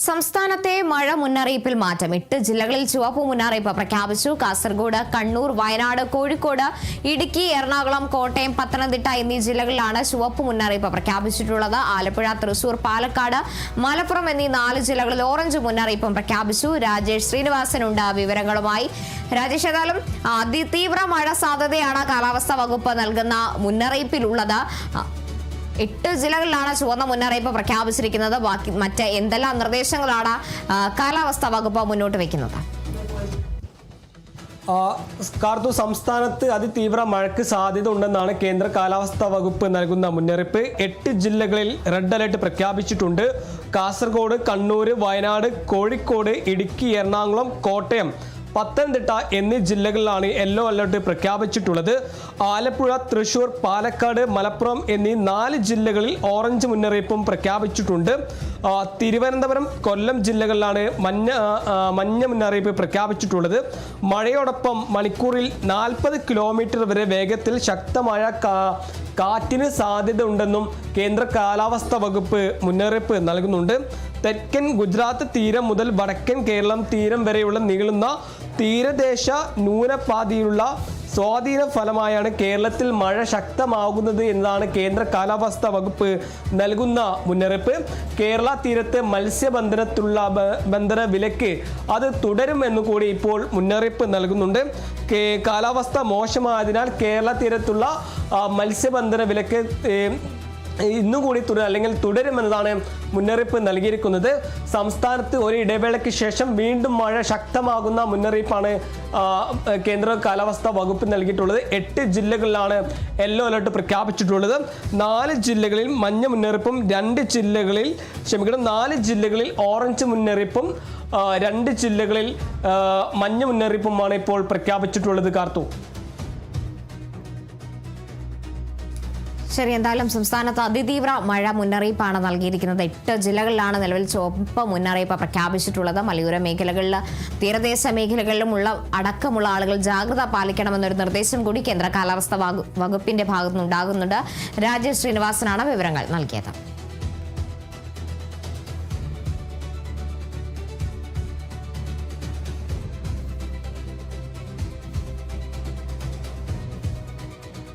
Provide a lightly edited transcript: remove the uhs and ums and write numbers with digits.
സംസ്ഥാനത്തെ മഴ മുന്നറിയിപ്പിൽ മാറ്റം. 8 ജില്ലകളിൽ ചുവപ്പ് മുന്നറിയിപ്പ് പ്രഖ്യാപിച്ചു. കാസർഗോഡ്, കണ്ണൂർ, വയനാട്, കോഴിക്കോട്, ഇടുക്കി, എറണാകുളം, കോട്ടയം, പത്തനംതിട്ട എന്നീ ജില്ലകളിലാണ് ചുവപ്പ് മുന്നറിയിപ്പ് പ്രഖ്യാപിച്ചിട്ടുള്ളത്. ആലപ്പുഴ, തൃശൂർ, പാലക്കാട്, മലപ്പുറം എന്നീ 4 ജില്ലകളിൽ ഓറഞ്ച് മുന്നറിയിപ്പും പ്രഖ്യാപിച്ചു. രാജേഷ് ശ്രീനിവാസനുണ്ട് വിവരങ്ങളുമായി. രാജേഷ്, ഏതായാലും അതിതീവ്ര മഴ സാധ്യതയാണ് കാലാവസ്ഥാ വകുപ്പ് നൽകുന്ന മുന്നറിയിപ്പിലുള്ളത്. 8 ജില്ലകളിലാണ് ചുവന്ന മുന്നറിയിപ്പ് പ്രഖ്യാപിച്ചിരിക്കുന്നത്. ബാക്കി മറ്റ് എന്തെല്ലാം നിർദ്ദേശങ്ങളാണ് കാലാവസ്ഥാ വകുപ്പ് മുന്നോട്ട് വെക്കുന്നത്? സംസ്ഥാനത്ത് അതിതീവ്ര മഴയ്ക്ക് സാധ്യത ഉണ്ടെന്നാണ് കേന്ദ്ര കാലാവസ്ഥാ വകുപ്പ് നൽകുന്ന മുന്നറിയിപ്പ്. 8 ജില്ലകളിൽ റെഡ് അലർട്ട് പ്രഖ്യാപിച്ചിട്ടുണ്ട്. കാസർഗോഡ്, കണ്ണൂർ, വയനാട്, കോഴിക്കോട്, ഇടുക്കി, എറണാകുളം, കോട്ടയം, പത്തനംതിട്ട എന്നീ ജില്ലകളിലാണ് യെല്ലോ അലർട്ട് പ്രഖ്യാപിച്ചിട്ടുള്ളത്. ആലപ്പുഴ, തൃശൂർ, പാലക്കാട്, മലപ്പുറം എന്നീ 4 ജില്ലകളിൽ ഓറഞ്ച് മുന്നറിയിപ്പും പ്രഖ്യാപിച്ചിട്ടുണ്ട്. തിരുവനന്തപുരം, കൊല്ലം ജില്ലകളിലാണ് മഞ്ഞ മുന്നറിയിപ്പ് പ്രഖ്യാപിച്ചിട്ടുള്ളത്. മഴയോടൊപ്പം മണിക്കൂറിൽ 40 കിലോമീറ്റർ വരെ വേഗത്തിൽ ശക്തമായ കാറ്റിന് സാധ്യത ഉണ്ടെന്നും കേന്ദ്ര കാലാവസ്ഥാ വകുപ്പ് മുന്നറിയിപ്പ് നൽകുന്നുണ്ട്. തെക്കൻ ഗുജറാത്ത് തീരം മുതൽ വടക്കൻ കേരളം തീരം വരെയുള്ള നീളുന്ന തീരദേശ ന്യൂനപാതിയിലുള്ള സ്വാധീന ഫലമായാണ് കേരളത്തിൽ മഴ ശക്തമാകുന്നത് എന്നതാണ് കേന്ദ്ര കാലാവസ്ഥാ വകുപ്പ് നൽകുന്ന മുന്നറിയിപ്പ്. കേരള തീരത്ത് മത്സ്യബന്ധന വിലക്ക് അത് തുടരുമെന്ന് കൂടി ഇപ്പോൾ മുന്നറിയിപ്പ് നൽകുന്നുണ്ട്. കാലാവസ്ഥ മോശമായതിനാൽ കേരള തീരത്തുള്ള മത്സ്യബന്ധന വിലക്ക് ഇന്നുകൂടി തുടരുമെന്നതാണ് മുന്നറിയിപ്പ് നൽകിയിരിക്കുന്നത്. സംസ്ഥാനത്ത് ഒരു ഇടവേളയ്ക്ക് ശേഷം വീണ്ടും മഴ ശക്തമാകുന്ന മുന്നറിയിപ്പാണ് കേന്ദ്ര കാലാവസ്ഥാ വകുപ്പ് നൽകിയിട്ടുള്ളത്. 8 ജില്ലകളിലാണ് യെല്ലോ അലർട്ട് പ്രഖ്യാപിച്ചിട്ടുള്ളത്. 4 ജില്ലകളിൽ മഞ്ഞ മുന്നറിയിപ്പും 4 ജില്ലകളിൽ ഓറഞ്ച് മുന്നറിയിപ്പും 2 ജില്ലകളിൽ മഞ്ഞ മുന്നറിയിപ്പുമാണ് ഇപ്പോൾ പ്രഖ്യാപിച്ചിട്ടുള്ളത്. കാർത്തു, ശരി, എന്തായാലും സംസ്ഥാനത്ത് അതിതീവ്ര മഴ മുന്നറിയിപ്പാണ് നൽകിയിരിക്കുന്നത്. 8 ജില്ലകളിലാണ് നിലവിൽ ചുവപ്പ് മുന്നറിയിപ്പ് പ്രഖ്യാപിച്ചിട്ടുള്ളത്. മലയോര മേഖലകളിൽ, തീരദേശ മേഖലകളിലുമുള്ള അടക്കമുള്ള ആളുകൾ ജാഗ്രത പാലിക്കണമെന്നൊരു നിർദ്ദേശം കൂടി കേന്ദ്ര കാലാവസ്ഥാ വകുപ്പിന്റെ ഭാഗത്തുനിന്നുണ്ടാകുന്നുണ്ട്. രാജേഷ് ശ്രീനിവാസനാണ് വിവരങ്ങൾ നൽകിയത്.